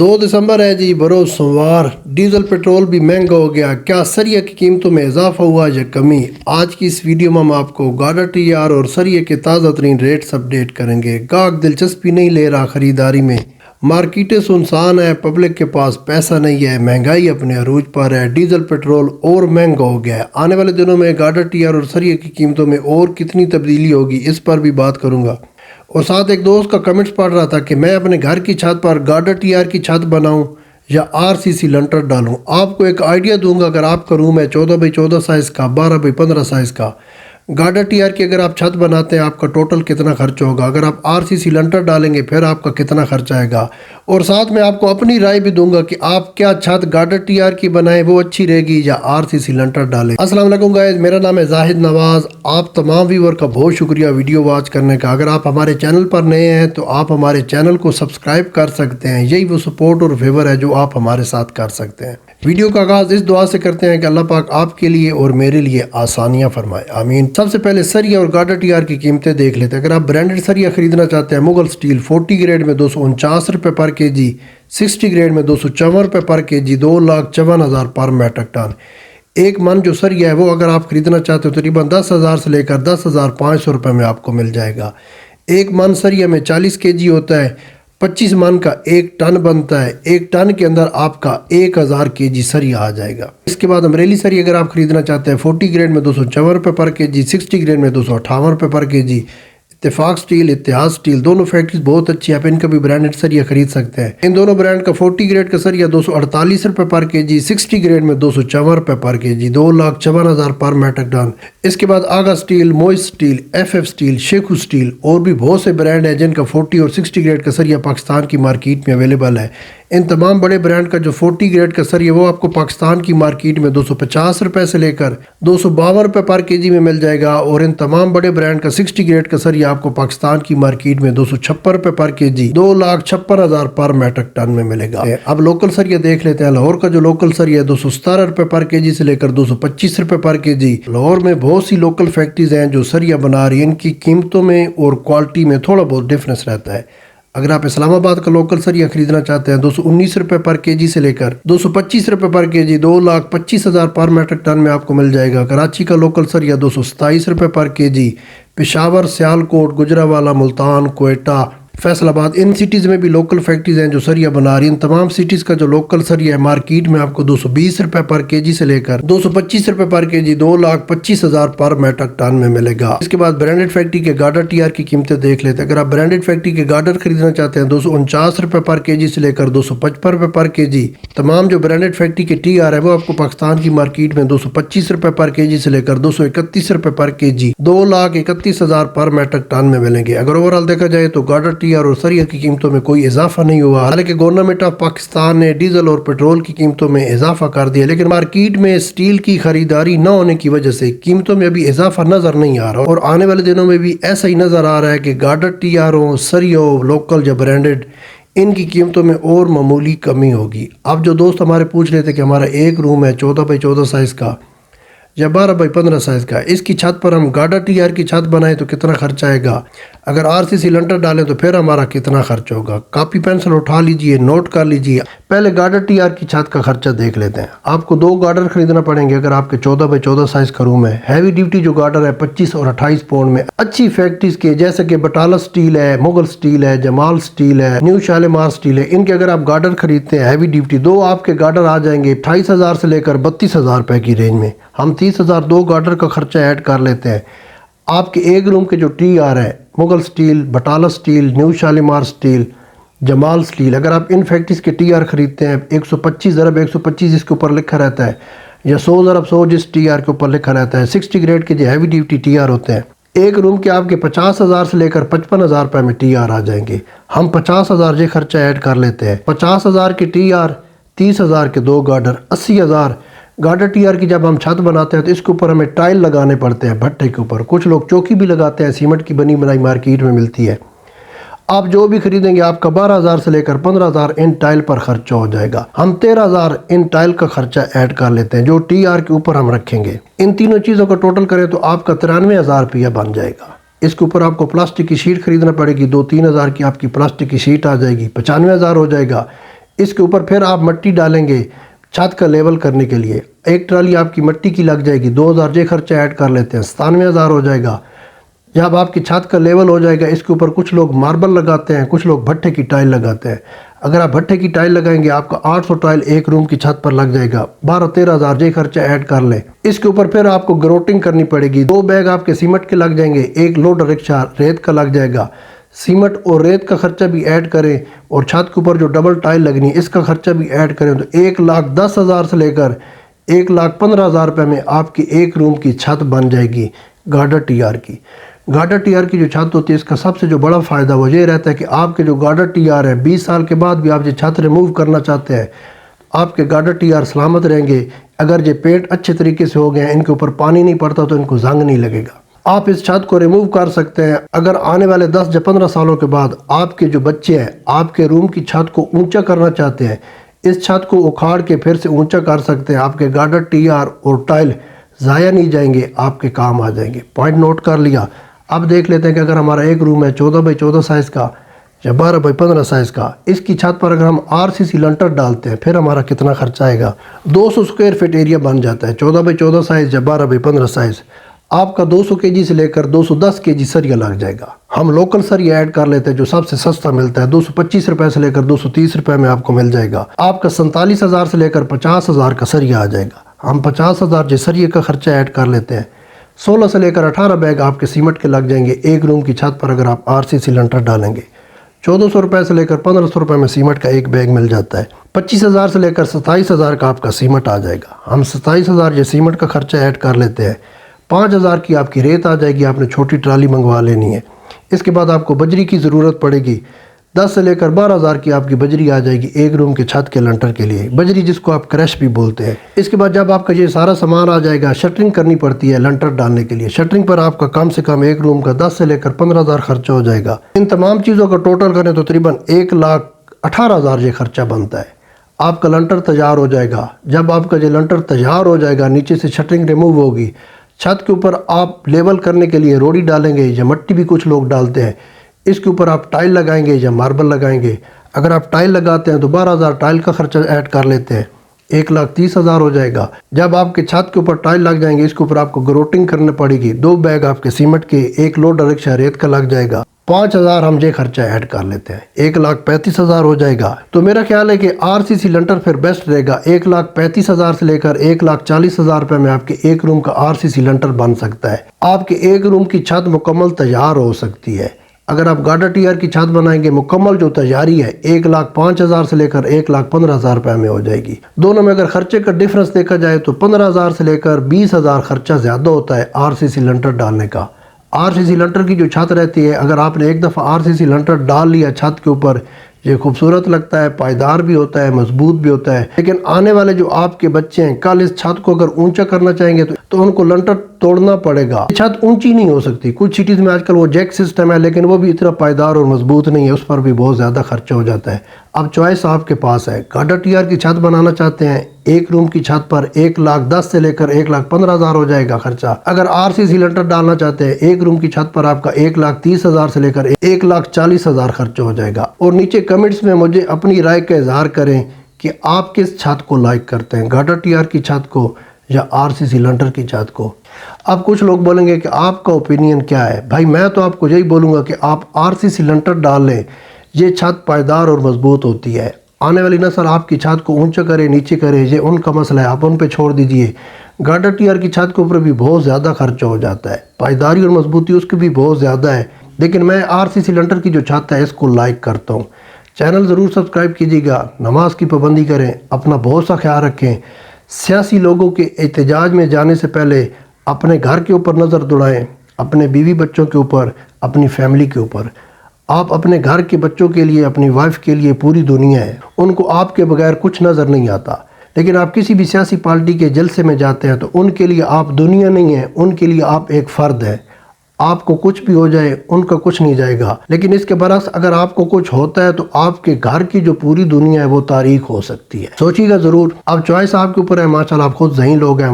2 दिसंबर है जी, बरोज सोमवार। Diesel petrol भी महंगा हो गया। क्या सरिया की कीमतों में इजाफा हुआ या कमी? आज की इस वीडियो में हम आपको गाड़ा टीआर और सरिया के ताज़ा तरीन रेट्स अपडेट करेंगे। गाहक दिलचस्पी नहीं ले रहा ख़रीदारी में, मार्केटें सुनसान है, पब्लिक के पास पैसा नहीं है, महंगाई अपने अरूज पर है, डीजल पेट्रोल और महंगा हो गया है। आने वाले दिनों में गाड़ा टीआर और सरिया की कीमतों में और कितनी तब्दीली होगी, इस पर भी बात करूँगा। और साथ एक दोस्त का कमेंट्स पढ़ रहा था कि मैं अपने घर की छत पर गार्डर टीआर की छत बनाऊं या आरसीसी लंटर डालूं। आपको एक आइडिया दूंगा। अगर आपका रूम है 14x14 साइज़ का, 12x15 साइज़ का, गार्डर टीआर की अगर आप छत बनाते हैं आपका टोटल कितना खर्च होगा, अगर आप आरसीसी लंटर डालेंगे फिर आपका कितना खर्च आएगा। और साथ में आपको अपनी राय भी दूंगा कि आप क्या छत गार्डर टीआर की बनाएं, वो अच्छी रहेगी या आरसीसी लंटर डालें। अस्सलाम वालेकुम गाइस, मेरा नाम है जाहिद नवाज। आप तमाम व्यूअर का बहुत शुक्रिया वीडियो वॉच करने का। अगर आप हमारे चैनल पर नए हैं तो आप हमारे चैनल को सब्सक्राइब कर सकते हैं। यही वो सपोर्ट और फेवर है जो आप हमारे साथ कर सकते हैं। वीडियो का आगाज़ इस दुआ से करते हैं कि अल्लाह पाक आपके लिए और मेरे लिए आसानियाँ फरमाए, आमीन। सबसे पहले सरिया और गार्डर टीआर की कीमतें देख लेते हैं। अगर आप ब्रांडेड सरिया खरीदना चाहते हैं, मुगल स्टील 40 ग्रेड में 249 रुपये पर केजी, 60 ग्रेड में 254 रुपये पर केजी, 2,54,000 पर मेट्रिक टन। एक मन जो सरिया है वो अगर आप खरीदना चाहते हो तकरीबन 10,000 से लेकर 10,500 रुपये में आपको मिल जाएगा। एक मन सरिया में 40 केजी होता है, 25 मन का 1 टन बनता है। 1 टन के अंदर आपका 1000 केजी सरिया आ जाएगा। इसके बाद अमरेली सरिया अगर आप खरीदना चाहते हैं, 40 ग्रेड में 254 रुपये पर केजी, 60 ग्रेड में 258 रुपये पर केजी। इत्तेफाक स्टील, इतिहाद स्टील, दोनों फैक्ट्रीज बहुत अच्छी है, आप इनका भी ब्रांडेड सरिया खरीद सकते हैं। इन दोनों ब्रांड का 40 ग्रेड का सरिया 248 रुपये पर केजी, 60 ग्रेड में 254 रुपये पर केजी, 2,54,000 पर मेट्रिक टन। इसके बाद Agha steel, Moiz steel, FF steel, Sheikhu steel और भी बहुत से ब्रांड हैं जिनका 40 और 60 ग्रेड का सरिया पाकिस्तान की मार्केट में अवेलेबल है। इन तमाम बड़े ब्रांड का जो 40 ग्रेड का सरिया वो आपको पाकिस्तान की मार्केट में 250 रुपये से लेकर 252 रुपये पर केजी में मिल जाएगा। और इन तमाम बड़े ब्रांड का 60 ग्रेड का सरिया आपको पाकिस्तान की मार्केट में 256 रुपये पर केजी, 2,56,000 पर मेट्रिक टन में मिलेगा। अब लोकल सरिया देख लेते हैं। लाहौर का जो लोकल सरिया है 217 रुपये पर केजी से लेकर 225 रुपये पर केजी। लाहौर में बहुत सी लोकल फैक्ट्रीज हैं जो सरिया बना रही हैं, इनकी कीमतों में और क्वालिटी में थोड़ा बहुत डिफरेंस रहता है। अगर आप इस्लामाबाद का लोकल सरिया खरीदना चाहते हैं, 219 रुपये पर केजी से लेकर 225 रुपये पर केजी, 2,25,000 पर मेट्रिक टन में आपको मिल जाएगा। कराची का लोकल सरिया 227 रुपये पर KG. Peshawar, Sialkot, Gujranwala, Multan, Quetta, Faisalabad, in cities में भी लोकल फैक्ट्रीज हैं जो सरिया बना रही हैं। इन तमाम सिटीज़ का जो लोकल सरिया है मार्केट में आपको 220 रुपये पर केजी से लेकर 225 रुपये पर केजी, 2,25,000 पर मेट्रिक टन में मिलेगा। इसके बाद ब्रांडेड फैक्ट्री के गार्डर टीआर की कीमतें देख लेते हैं। अगर आप ब्रांडेड फैक्ट्री के गार्डर खरीदना चाहते हैं, 249 रुपये पर केजी से लेकर 255 रुपये पर केजी। तमाम जो ब्रांडेड फैक्ट्री के टीआर है वो आपको पाकिस्तान की मार्केट में 225 रुपये पर केजी से लेकर 231 रुपये पर केजी, 2,31,000 पर मेट्रिक टन में मिलेंगे। अगर ओवरऑल देखा जाए तो गार्डर और सरिया की कीमतों में कोई इजाफा नहीं हुआ। हालांकि गवर्नमेंट ऑफ पाकिस्तान ने डीजल और पेट्रोल की कीमतों में इजाफा कर दिया, लेकिन मार्केट में स्टील की खरीदारी न होने की वजह से कीमतों में अभी इजाफा नजर नहीं आ रहा। और आने वाले दिनों में भी ऐसा ही नजर आ रहा है कि गार्डर टीआर हो, सरिया हो, लोकल या ब्रांडेड, इनकी कीमतों में और मामूली कमी होगी। अब जो दोस्त हमारे पूछ रहे थे कि हमारा एक रूम है 14x14 साइज़ का या 12x15 साइज़ का, इसकी छत पर हम गार्डर टीआर की छत बनाएं तो कितना खर्च आएगा, अगर आरसीसी लंटर डालें तो फिर हमारा कितना खर्च होगा। कॉपी पेंसिल उठा लीजिए, नोट कर लीजिए। पहले गार्डर टीआर की छत का खर्चा देख लेते हैं। आपको 2 गार्डर खरीदना पड़ेंगे अगर आपके 14x14 साइज़ का रूम है। हैवी ड्यूटी जो गार्डर है 25 और 28 पाउंड में अच्छी फैक्ट्रीज के, जैसे कि बटाला स्टील है, मुगल स्टील है, जमाल स्टील है, न्यू शालीमार स्टील है, इनके अगर आप गार्डर खरीदते हैं हैवी ड्यूटी, 2 आपके गार्डर आ जाएंगे 28,000 से लेकर 32,000 रुपये की रेंज में। हम 30,000 2 गार्डर का खर्चा ऐड कर लेते हैं। आपके एक रूम के जो टीआर है, Mughal steel, Batala steel, new Shalimar steel, Jamal steel, अगर आप इन फैक्ट्रीज के टीआर खरीदते हैं 125 ज़रब 125 इसके ऊपर लिखा रहता है, या 100 ज़रब 100 जिस टीआर के ऊपर लिखा रहता है, 60 ग्रेड के जो हैवी ड्यूटी टीआर होते हैं, एक रूम के आपके 50,000 से लेकर 55,000 रुपये में टीआर आ जाएंगे। हम 50,000 ये खर्चा ऐड कर लेते हैं। 50,000 के टीआर, 30,000 के 2 गार्डर, 80,000 गार्डर टीआर की जब हम छत बनाते हैं तो इसके ऊपर हमें टाइल लगाने पड़ते हैं भट्टे के ऊपर। कुछ लोग चौकी भी लगाते हैं, सीमेंट की बनी बनाई मार्केट में मिलती है। आप जो भी खरीदेंगे आपका 12,000 से लेकर 15,000 इन टाइल पर खर्चा हो जाएगा। हम 13,000 इन टाइल का खर्चा ऐड कर लेते हैं जो टीआर के ऊपर हम रखेंगे। इन तीनों चीज़ों का टोटल करें तो आपका 93,000 रुपया बन जाएगा। इसके ऊपर आपको प्लास्टिक की शीट खरीदना पड़ेगी, 2-3 हज़ार की आपकी प्लास्टिक की शीट आ जाएगी, 95,000 हो जाएगा। اس کے اوپر پھر آپ مٹی ڈالیں گے چھت کا لیول کرنے کے لیے. ایک ٹرالی آپ کی مٹی کی لگ جائے گی. 2000 یہ خرچہ ایڈ کر لیتے ہیں, 97,000 ہو جائے گا. جب آپ کی چھت کا لیول ہو جائے گا, اس کے اوپر کچھ لوگ ماربل لگاتے ہیں, کچھ لوگ بھٹے کی ٹائل لگاتے ہیں. اگر آپ بھٹے کی ٹائل لگائیں گے آپ کا 800 ٹائل ایک روم کی چھت پر لگ جائے گا. 12-13,000 یہ خرچہ ایڈ کر لیں. اس کے اوپر پھر آپ کو گروٹنگ کرنی پڑے گی. 2 بیگ آپ کے سیمنٹ کے لگ جائیں گے, ایک لوڈ رکشہ ریت کا لگ جائے گا. سیمنٹ اور ریت کا خرچہ بھی ایڈ کریں, اور چھت کے اوپر جو ڈبل ٹائل لگنی اس کا خرچہ بھی ایڈ کریں, تو 1,10,000 سے لے کر 1,15,000 روپے میں آپ کی ایک روم کی چھت بن جائے گی گارڈر ٹی آر کی. گارڈر ٹی آر کی جو چھت ہوتی ہے اس کا سب سے جو بڑا فائدہ وہ یہ رہتا ہے کہ آپ کے جو گارڈر ٹی آر ہے 20 سال کے بعد بھی آپ یہ چھت ریموو کرنا چاہتے ہیں, آپ کے گارڈر ٹی آر سلامت رہیں گے. اگر یہ پینٹ اچھے طریقے سے ہو گئے ہیں, ان کے اوپر پانی نہیں پڑتا تو ان کو زنگ نہیں لگے گا. آپ اس چھت کو ریموو کر سکتے ہیں. اگر آنے والے 10 یا 15 سالوں کے بعد آپ کے جو بچے ہیں آپ کے روم کی چھت کو اونچا کرنا چاہتے ہیں, اس چھت کو اکھاڑ کے پھر سے اونچا کر سکتے ہیں. آپ کے گارڈر ٹی آر اور ٹائل ضائع نہیں جائیں گے, آپ کے کام آ جائیں گے. پوائنٹ نوٹ کر لیا. اب دیکھ لیتے ہیں کہ اگر ہمارا ایک روم ہے 14x14 سائز کا یا 12x15 سائز کا, اس کی چھت پر اگر ہم RCC لنٹر ڈالتے ہیں پھر ہمارا کتنا خرچہ آئے گا. 200 اسکوائر فٹ ایریا بن جاتا ہے. 14x14 سائز یا 12x15 سائز آپ کا 200 kg سے لے کر 210 kg سریا لگ جائے گا. ہم لوکل سریا ایڈ کر لیتے ہیں جو سب سے سستا ملتا ہے. 225 روپے سے لے کر 230 روپے میں آپ کو مل جائے گا. آپ کا 47,000 سے لے کر 50,000 کا سریا آ جائے گا. ہم 50,000 جو سریا کا خرچہ ایڈ کر لیتے ہیں. 16 سے لے کر 18 بیگ آپ کے سیمنٹ کے لگ جائیں گے ایک روم کی چھت پر اگر آپ RCC لنٹر ڈالیں گے. 1400 روپے سے لے کر 1500 روپے میں سیمنٹ کا ایک بیگ مل جاتا ہے. 25,000 سے لے کر 27,000 کا آپ کا سیمنٹ آ جائے گا. ہم 27,000 یہ سیمنٹ کا خرچہ ایڈ کر لیتے ہیں. 5,000 کی آپ کی ریت آ جائے گی. آپ نے چھوٹی ٹرالی منگوا لینی ہے. اس کے بعد آپ کو بجری کی ضرورت پڑے گی. 10 سے لے کر 12,000 کی آپ کی بجری آ جائے گی ایک روم کے چھت کے لنٹر کے لیے. بجری جس کو آپ کریش بھی بولتے ہیں. اس کے بعد جب آپ کا یہ سارا سامان آ جائے گا, شٹرنگ کرنی پڑتی ہے لنٹر ڈالنے کے لیے. شٹرنگ پر آپ کا کم سے کم ایک روم کا 10 سے لے کر 15,000 خرچہ ہو جائے گا. ان تمام چیزوں کا ٹوٹل کریں تو تقریباً 1,18,000 یہ خرچہ بنتا ہے. آپ کا لنٹر تیار ہو جائے گا. جب آپ کا یہ لنٹر تیار ہو جائے گا, نیچے سے شٹرنگ ریموو ہوگی, چھت کے اوپر آپ لیول کرنے کے لیے روڑی ڈالیں گے یا مٹی بھی کچھ لوگ ڈالتے ہیں. اس کے اوپر آپ ٹائل لگائیں گے یا ماربل لگائیں گے. اگر آپ ٹائل لگاتے ہیں تو 12,000 ٹائل کا خرچہ ایڈ کر لیتے ہیں, 1,30,000 ہو جائے گا. جب آپ کے چھت کے اوپر ٹائل لگ جائیں گے اس کے اوپر آپ کو گروٹنگ کرنے پڑے گی. 2 بیگ آپ کے سیمنٹ کے, ایک لوڈ رکشہ ریت کا لگ جائے گا. 5,000 ہم یہ خرچہ ایڈ کر لیتے ہیں, 1,35,000 ہو جائے گا. تو میرا خیال ہے کہ RCC لنٹر پھر بیسٹ رہے گا. 1,35,000 سے لے کر 1,40,000 روپے میں آپ کے ایک روم کا RCC لنٹر بن سکتا ہے. آپ کے ایک روم کی چھت مکمل تیار ہو سکتی ہے. اگر آپ گارڈر ٹی آر کی چھت بنائیں گے مکمل جو تیاری ہے 1,05,000 سے لے کر 1,15,000 روپے میں ہو جائے گی. دونوں میں اگر خرچے کا ڈیفرنس دیکھا جائے تو 15,000 سے لے کر 20,000 خرچہ زیادہ ہوتا ہے RCC لنٹر ڈالنے کا. RCC لنٹر کی جو چھت رہتی ہے, اگر آپ نے ایک دفعہ RCC لنٹر ڈال لیا چھت کے اوپر, یہ خوبصورت لگتا ہے, پائیدار بھی ہوتا ہے, مضبوط بھی ہوتا ہے. لیکن آنے والے جو آپ کے بچے ہیں کل اس چھت کو اگر اونچا کرنا چاہیں گے تو ان کو لنٹر توڑنا پڑے گا. یہ چھت اونچی نہیں ہو سکتی. کچھ سٹیز میں آج کل وہ جیک سسٹم ہے لیکن وہ بھی اتنا پائیدار اور مضبوط نہیں ہے, اس پر بھی بہت زیادہ خرچہ ہو جاتا ہے. اب چوائس آپ کے پاس ہے. گارڈر ٹی آر کی چھت بنانا چاہتے ہیں, ایک روم کی چھت پر 1,10,000 سے لے کر 1,15,000 ہو جائے گا خرچہ. اگر RCC لنٹر ڈالنا چاہتے ہیں ایک روم کی چھت پر آپ کا 1,30,000 سے لے کر 1,40,000 خرچہ ہو جائے گا. اور نیچے کمنٹس میں مجھے اپنی رائے کا اظہار کریں کہ آپ کس چھت کو لائک کرتے ہیں, گارڈر ٹی آر کی چھت کو یا RCC لنٹر کی چھت کو. اب کچھ لوگ بولیں گے کہ آپ کا اوپینین کیا ہے. بھائی میں تو آپ کو یہی بولوں گا کہ آپ RCC لنٹر ڈال لیں, یہ چھت پائیدار اور مضبوط ہوتی ہے. آنے والی نسل آپ کی چھت کو اونچا کرے نیچے کرے یہ ان کا مسئلہ ہے, آپ ان پہ چھوڑ دیجئے. گارڈر ٹی آر کی چھت کے اوپر بھی بہت زیادہ خرچہ ہو جاتا ہے, پائیداری اور مضبوطی اس کی بھی بہت زیادہ ہے, لیکن میں RCC لنٹر کی جو چھت ہے اس کو لائک کرتا ہوں. چینل ضرور سبسکرائب کیجیے گا, نماز کی پابندی کریں, اپنا بہت سا خیال رکھیں. سیاسی لوگوں کے احتجاج میں جانے سے پہلے اپنے گھر کے اوپر نظر دوڑائیں, اپنے بیوی بچوں کے اوپر, اپنی فیملی کے اوپر. آپ اپنے گھر کے بچوں کے لیے, اپنی وائف کے لیے پوری دنیا ہے, ان کو آپ کے بغیر کچھ نظر نہیں آتا. لیکن آپ کسی بھی سیاسی پارٹی کے جلسے میں جاتے ہیں تو ان کے لیے آپ دنیا نہیں ہیں, ان کے لیے آپ ایک فرد ہیں. آپ کو کچھ بھی ہو جائے ان کا کچھ نہیں جائے گا. لیکن اس کے برعکس اگر آپ کو کچھ ہوتا ہے تو آپ کے گھر کی جو پوری دنیا ہے وہ تاریخ ہو سکتی ہے. سوچیے گا ضرور. اب چوائس آپ کے اوپر ہے, ماشاءاللہ آپ خود ذہین لوگ ہیں.